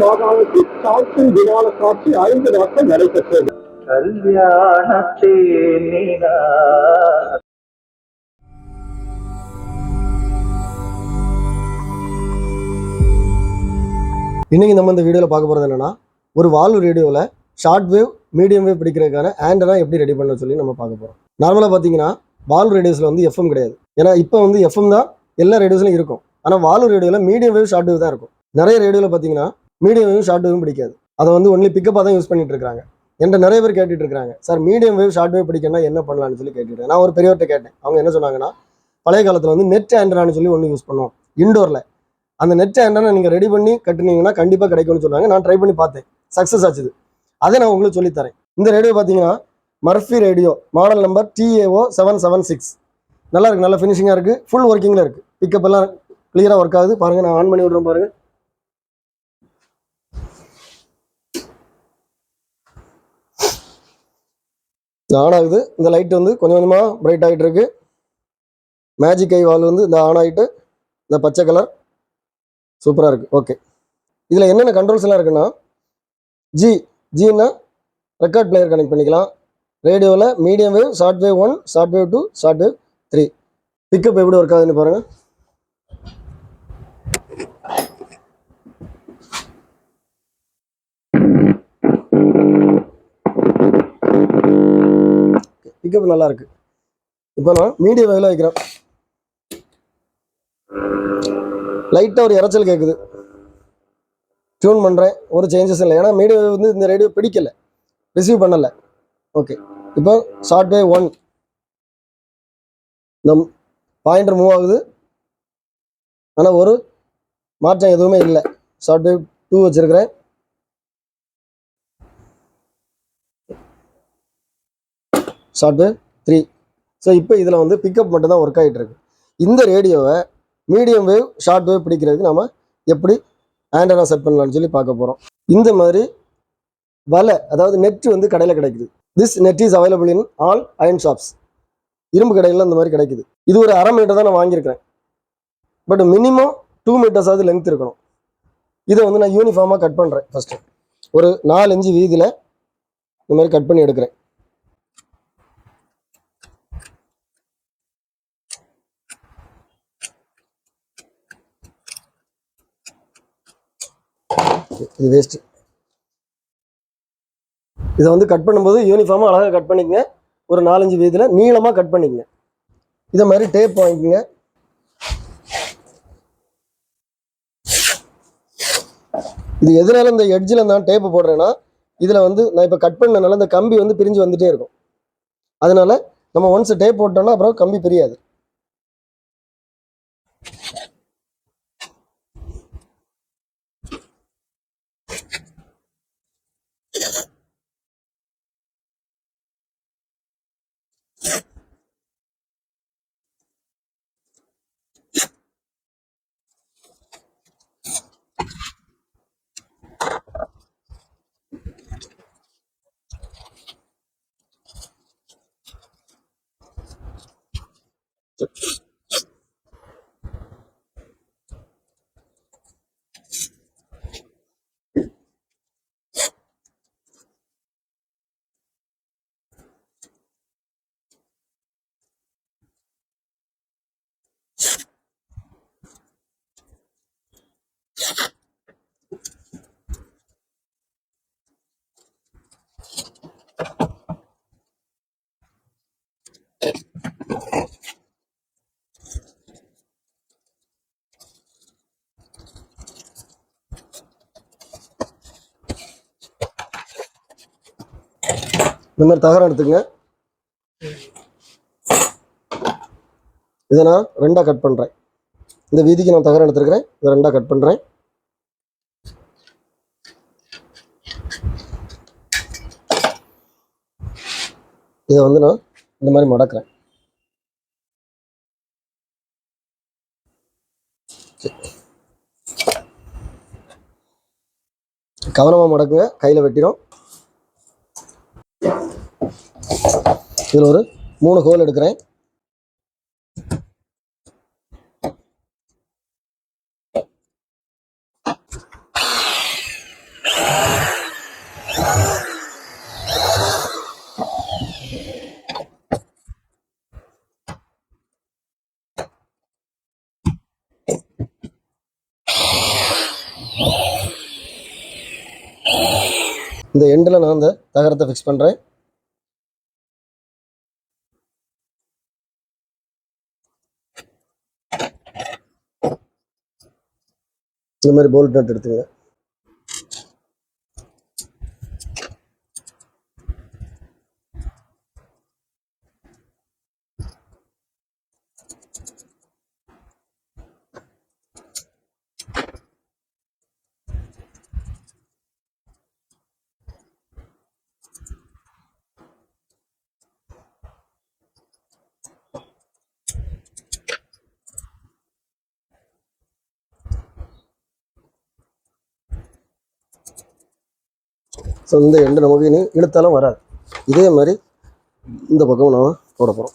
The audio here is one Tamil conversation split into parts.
மாகாணத்தில் சாட்சியின் விமான காட்சி 5 நாட்கள் நடைபெற்றது. இன்னைக்கு நம்ம இந்த வீடியோவில் பார்க்க போகிறது என்னன்னா, ஒரு வால்வு ரேடியோவில் ஷார்ட் வேவ் மீடியம் வேவ் பிடிக்கிறதுக்கான ஆண்டனா எப்படி ரெடி பண்ண சொல்லி நம்ம பார்க்க போகிறோம். நார்மலாக பார்த்தீங்கன்னா வால்வு ரேடியோஸில் வந்து எஃப்எம் கிடையாது. ஏன்னா இப்போ வந்து எஃப்எம் தான் எல்லா ரேடியோஸ்லையும் இருக்கும். ஆனால் வால்வு ரேடியோவில் மீடியம் வேவ் ஷார்ட் வேவ் தான் இருக்கும். நிறைய ரேடியோவில் பார்த்தீங்கன்னா மீடியம் வேவ் ஷார்ட் வேவும் பிடிக்காது. அதை வந்து ஒன்லி பிக்கப்பாக தான் யூஸ் பண்ணிட்டு இருக்காங்க. என்கிட்ட நிறைய பேர் கேட்டுட்டு இருக்காங்க, sir medium wave short wave பிடிக்கணும்னா என்ன பண்ணலான்னு சொல்லி கேட்டுட்டு. நான் ஒரு பெரியவர்கிட்ட கேட்டேன். அவங்க என்ன சொன்னாங்கன்னா, பழைய காலத்தில் வந்து நெட் ஆண்டனான்னு சொல்லி ஒன்று யூஸ் பண்ணுவோம் இண்டோரில். அந்த நெட் ஆண்டனா நீங்கள் ரெடி பண்ணி கட்டுனீங்கன்னா கண்டிப்பாக கிடைக்கும்னு சொன்னாங்க. நான் ட்ரை பண்ணி பார்த்தேன், சக்ஸஸ் ஆச்சுது. அதை நான் உங்களுக்கு சொல்லித்தரேன். இந்த ரேடியோ பார்த்தீங்கன்னா Murphy radio, model number TAO 776. நல்லா இருக்குது, நல்ல ஃபினிஷிங்காக இருக்குது, ஃபுல் ஒர்க்கிங்கில் இருக்குது. பிக்கப் எல்லாம் கிளியராக ஒர்க் ஆகுது. பாருங்கள், நான் ஆன் பண்ணி விட்றேன் பாருங்கள். ஆன் ஆகுது. இந்த லைட் வந்து கொஞ்சம் கொஞ்சமாக பிரைட் ஆகிட்டு இருக்கு. மேஜிக் ஐ வால் வந்து இந்த ஆன் ஆகிட்டு இந்த பச்சை கலர் சூப்பராக இருக்குது. ஓகே, இதில் என்னென்ன கண்ட்ரோல்ஸ் எல்லாம் இருக்குன்னா, ஜின்னா ரெக்கார்ட் பிளேயர் கனெக்ட் பண்ணிக்கலாம். ரேடியோவில் medium wave, short wave 1, short wave 2, short wave 3. Pickup எப்படி ஒர்க் ஆகுதுன்னு பாருங்கள். பிக்கப் நல்லா இருக்கு. இப்போ நான் மீடியம் வேவ்ல வைக்கிறேன். லைட்டாக ஒரு இறைச்சல் கேட்குது. டியூன் பண்ணுறேன், ஒரு சேஞ்சஸ் இல்லை. ஏன்னா மீடியம் வேவ் வந்து இந்த ரேடியோ பிடிக்கலை, ரிசீவ் பண்ணலை. ஓகே, இப்போ ஷார்ட் வேவ் 1 நம் பாயிண்டர் மூவ் ஆகுது. ஆனால் ஒரு மாற்றம் எதுவுமே இல்லை. ஷார்ட் வேவ் 2 வச்சுருக்கிறேன். Short wave 3. ஸோ இப்போ இதில் வந்து பிக்கப் மட்டும் தான் ஒர்க் ஆகிட்டு இருக்கு. இந்த ரேடியோவை மீடியம் வேவ் ஷார்ட் வேவ் பிடிக்கிறதுக்கு நம்ம எப்படி ஆண்டனா செட் பண்ணலாம்னு சொல்லி பார்க்க போகிறோம். இந்த மாதிரி வலை, அதாவது நெட் வந்து கடையில் கிடைக்குது. This net is available in all iron shops. இரும்பு கடையில் இந்த மாதிரி கிடைக்குது. இது ஒரு 1/2 மீட்டர் தான் நான் வாங்கியிருக்கிறேன். பட் மினிமம் 2 மீட்டர்ஸாவது லென்த் இருக்கணும். இதை வந்து நான் யூனிஃபார்மாக கட் பண்ணுறேன். ஃபஸ்ட்டு ஒரு 4 இன்ச்சு வீதியில் இந்த மாதிரி கட் பண்ணி எடுக்கிறேன். இது வேஸ்ட்டு. இதை வந்து கட் பண்ணும்போது யூனிஃபார்மாக அழகாக கட் பண்ணிக்கங்க. ஒரு 4 இன்ச்சு வீதியில் நீளமாக கட் பண்ணிக்கங்க. இதை மாதிரி டேப் வாங்கிக்கங்க. இது எதனால இந்த எட்ஜில் நான் டேப்பு போடுறேன்னா, இதில் வந்து நான் இப்போ கட் பண்ணனால இந்த கம்பி வந்து பிரிஞ்சு வந்துட்டே இருக்கும். அதனால நம்ம ஒன்ஸ் டேப் போட்டோம்னா அப்புறம் கம்பி பிரியாது. இந்த மாதிரி தகரம் எடுத்துங்க. இதை நான் 2ஆக கட் பண்ணுறேன். இந்த வீதிக்கு நான் தகரம் எடுத்துருக்கிறேன். இதை 2ஆக கட் பண்ணுறேன். இதை வந்து நான் இந்த மாதிரி மடக்கிறேன். கவனமாக மடக்குங்க, கையில் வெட்டிடும். இதில் ஒரு 3 ஹோல் எடுக்கிறேன். இந்த எண்டில் நான் இந்த தகரத்தை ஃபிக்ஸ் பண்ணுறேன். இந்த மாதிரி போல்ட் நட் எடுத்துங்க. ஸோ இந்த எண்டு நமக்கு இனி இழுத்தாலும் வராது. இதே மாதிரி இந்த பக்கம் நம்ம போட போகிறோம்.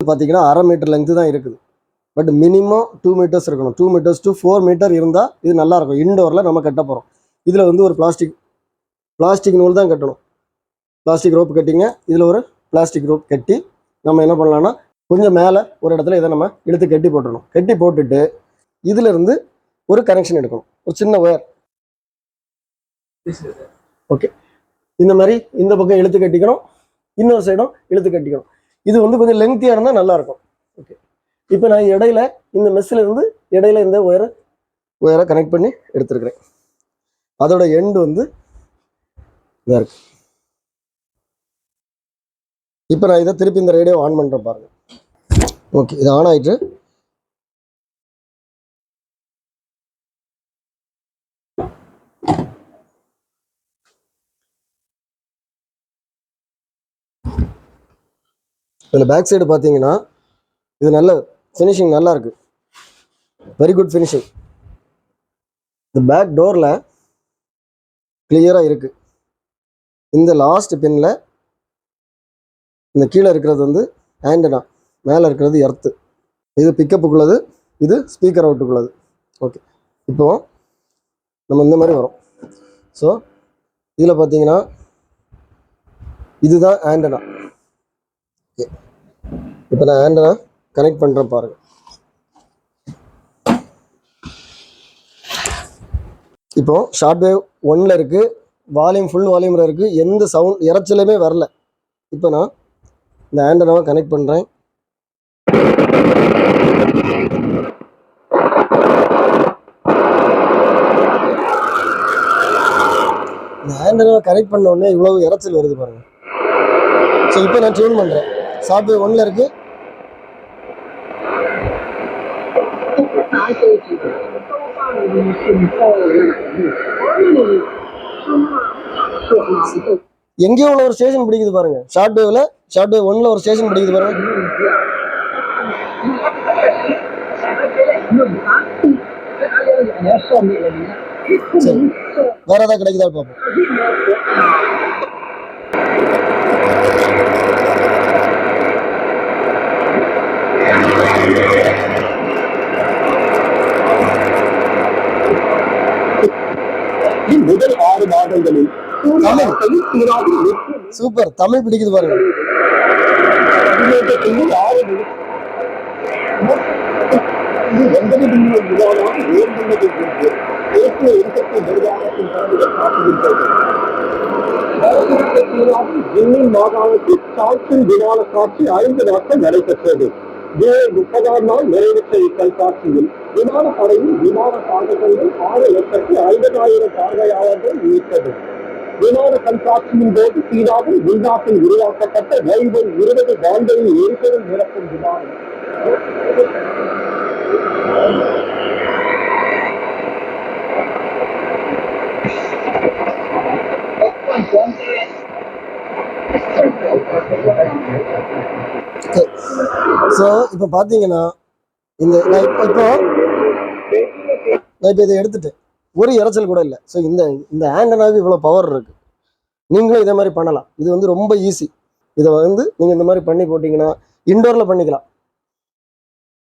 பார்த்தீங்கன்னா 1/2 மீட்டர் லெங்க்த்து தான் இருக்குது. பட் மினிமம் 2 மீட்டர்ஸ் இருக்கணும். 2 மீட்டர்ஸ் டு 4 மீட்டர் இருந்தால் இது நல்லாயிருக்கும். இன்டோரில் நம்ம கட்ட போகிறோம். இதில் வந்து ஒரு பிளாஸ்டிக் நூல் தான் கட்டணும். பிளாஸ்டிக் ரோப் கட்டிங்க. இதில் ஒரு பிளாஸ்டிக் ரோப் கட்டி நம்ம என்ன பண்ணலாம்னா கொஞ்சம் மேலே ஒரு இடத்துல இதை நம்ம இழுத்து கட்டி போட்டுடணும். கட்டி போட்டுட்டு இதிலிருந்து ஒரு கனெக்ஷன் எடுக்கணும். ஒரு சின்ன ஒயர். ஓகே, இந்த மாதிரி இந்த பக்கம் இழுத்து கட்டிக்கணும், இன்னொரு சைடும் இழுத்து கட்டிக்கணும். இது வந்து கொஞ்சம் லெங்க்த்தியாக இருந்தால் நல்லாயிருக்கும். ஓகே, இப்போ நான் இடையில இந்த மெஸ்ஸில் இருந்து இடையில இந்த ஒயரை கனெக்ட் பண்ணி எடுத்துருக்கிறேன். அதோட எண்டு வந்து இதாக இருக்கு. இப்போ நான் இதை திருப்பி இந்த ரேடியோ ஆன் பண்ணுறேன் பாருங்கள். ஓகே, இது ஆன் ஆகிட்டு இதில் பேக் சைடு பார்த்தீங்கன்னா இது நல்ல ஃபினிஷிங் நல்லா இருக்கு. Very good finishing. இந்த பேக் டோரில் கிளியராக இருக்குது. இந்த லாஸ்ட் பின்னில் இந்த கீழே இருக்கிறது வந்து ஆண்டனா, மேலே இருக்கிறது எர்த்து. இது பிக்கப்புக்குள்ளது, இது ஸ்பீக்கர் அவுட்டுக்குள்ளது. ஓகே, இப்போ நம்ம இந்த மாதிரி வரும். ஸோ இதில் பார்த்தீங்கன்னா இதுதான் ஆண்டனா. ஓகே, இப்போ நான் ஆண்டனா கனெக்ட் பண்ணுறேன் பாருங்கள். இப்போ ஷார்ட் வேவ் 1ல் இருக்குது, வால்யூம் ஃபுல் வால்யூமில் இருக்குது, எந்த சவுண்ட் இறைச்சலுமே வரல. இப்போ நான் இந்த ஆண்டனாவை கனெக்ட் பண்ணுறேன். இந்த ஆண்டனாவை கனெக்ட் பண்ண உடனே இவ்வளவு இறைச்சல் வருது பாருங்க. ஸோ இப்போ நான் டியூன் பண்ணுறேன். ஷார்ட் வேவ் 1ல் இருக்குது. எங்கேயோ உள்ள ஒரு ஸ்டேஷன் பிடிக்குது பாருங்க. ஷார்ட் வேவ் 1ல் ஒரு ஸ்டேஷன் பிடிக்குது பாருங்க. சரி, வேற ஏதாவது கிடைக்குதா பார்ப்போம். முதல் 6 மாதங்களில் சூப்பர் தமிழ் பிடிக்குது பாருங்க. மாகாணத்தில் காற்றின் விமான காட்சி 5 நாட்கள் நடைபெற்றது. 30ஆம் நாள் நிறைவேற்ற இக்கண்காட்சியில் விமானப்படையின் விமான சாதகங்கள் 6,50,000 பார்வையாளர்கள் மீட்டது. விமான கண்காட்சியின் போது சீனாவில் உள்நாட்டில் உருவாக்கப்பட்ட ரயில்வே 20 வான்வழி எரிபொருள் நிரப்பும் விமானம் ஸோ இப்போ பார்த்தீங்கன்னா நான் இப்போ இதை எடுத்துட்டேன், ஒரு இறைச்சல் கூட இல்லை. ஸோ இந்த ஆண்டனாவுக்கு இவ்வளோ பவர் இருக்கு. நீங்களும் இதே மாதிரி பண்ணலாம். இது வந்து ரொம்ப ஈஸி. இதை வந்து நீங்கள் இந்த மாதிரி பண்ணி போட்டிங்கன்னா இன்டோரில் பண்ணிக்கலாம்.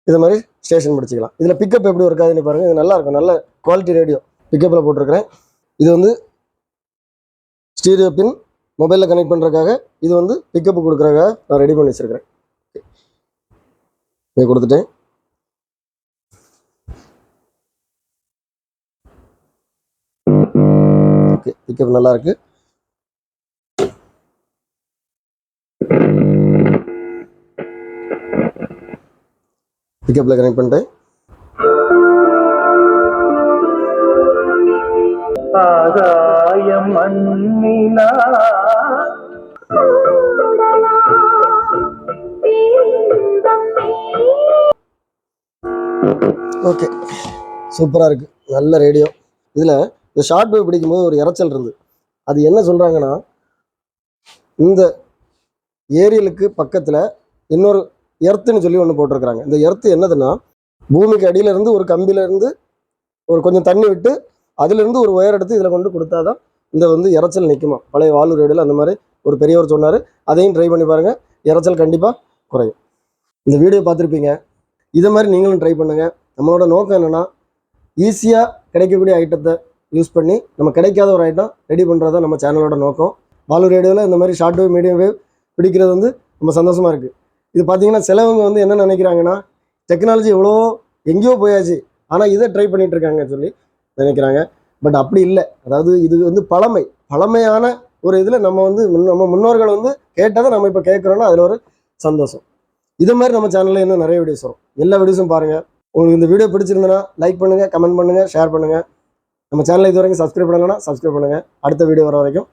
இதை மாதிரி ஸ்டேஷன் முடிச்சுக்கலாம். இதில் பிக்கப் எப்படி இருக்காதுன்னு பாருங்கள். இது நல்லா இருக்கும், நல்ல குவாலிட்டி ரேடியோ பிக்கப்பில் போட்டிருக்கிறேன். இது வந்து ஸ்டீரியோ பின் மொபைலில் கனெக்ட் பண்ணுறதுக்காக, இது வந்து பிக்கப்பு கொடுக்குறதுக்காக நான் ரெடி பண்ணி வச்சுருக்கிறேன். இதை கொடுத்துட்டேன். ஓகே, பிக்கப் நல்லா இருக்கு. பிக்கப்ல கனெக்ட் பண்ணிட்டேன். ஆகாயம் மண்ணிலா ஓகே, சூப்பராக இருக்கு, நல்ல ரேடியோ. இதில் இந்த ஷார்ட் வேவ் பிடிக்கும்போது ஒரு இறைச்சல் இருந்து, அது என்ன சொல்கிறாங்கன்னா, இந்த ஏரியலுக்கு பக்கத்தில் இன்னொரு எர்த்துன்னு சொல்லி ஒன்று போட்டிருக்கிறாங்க. இந்த எர்த்து என்னதுன்னா, பூமிக்கு அடியிலேருந்து ஒரு கம்பியிலேருந்து ஒரு கொஞ்சம் தண்ணி விட்டு அதிலிருந்து ஒரு ஒயர் எடுத்து இதில் கொண்டு கொடுத்தா தான் இந்த வந்து இறைச்சல் நிற்குமா. பழைய வால்வு ரேடியோவில் அந்த மாதிரி ஒரு பெரியவர் சொன்னார். அதையும் ட்ரை பண்ணி பாருங்கள், இறைச்சல் கண்டிப்பாக குறையும். இந்த வீடியோ பார்த்துருப்பீங்க. இதை மாதிரி நீங்களும் ட்ரை பண்ணுங்கள். நம்மளோட நோக்கம் என்னென்னா, ஈஸியாக கிடைக்கக்கூடிய ஐட்டத்தை யூஸ் பண்ணி நம்ம கிடைக்காத ஒரு ஐட்டம் ரெடி பண்ணுறது தான் நம்ம சேனலோட நோக்கம். வால்வு ரேடியோவில் இந்த மாதிரி ஷார்ட் வேவ், மீடியம் வேவ் பிடிக்கிறது வந்து ரொம்ப சந்தோஷமாக இருக்குது. இது பார்த்தீங்கன்னா சிலவங்க வந்து என்ன நினைக்கிறாங்கன்னா, டெக்னாலஜி எவ்வளோ எங்கேயோ போயாச்சு, ஆனால் இதை ட்ரை பண்ணிகிட்டு இருக்காங்கன்னு சொல்லி நினைக்கிறாங்க. பட் அப்படி இல்லை. அதாவது இது வந்து பழமையான ஒரு இதில் நம்ம வந்து நம்ம முன்னோர்கள் வந்து கேட்டதை நம்ம இப்போ கேட்குறோன்னா அதில் ஒரு சந்தோஷம். இது மாதிரி நம்ம சேனலில் இன்னும் நிறைய வீடியோஸ் வரும். எல்லா வீடியோஸும் பாருங்கள். உங்களுக்கு இந்த வீடியோ பிடிச்சிருந்தனா லைக் பண்ணுங்கள், கமெண்ட் பண்ணுங்கள், ஷேர் பண்ணுங்கள். நம்ம சேனலை இது வரைக்கும் சப்ஸ்கிரைப் பண்ணலைன்னா சப்ஸ்கிரைப் பண்ணுங்கள். அடுத்த வீடியோ வர வரைக்கும்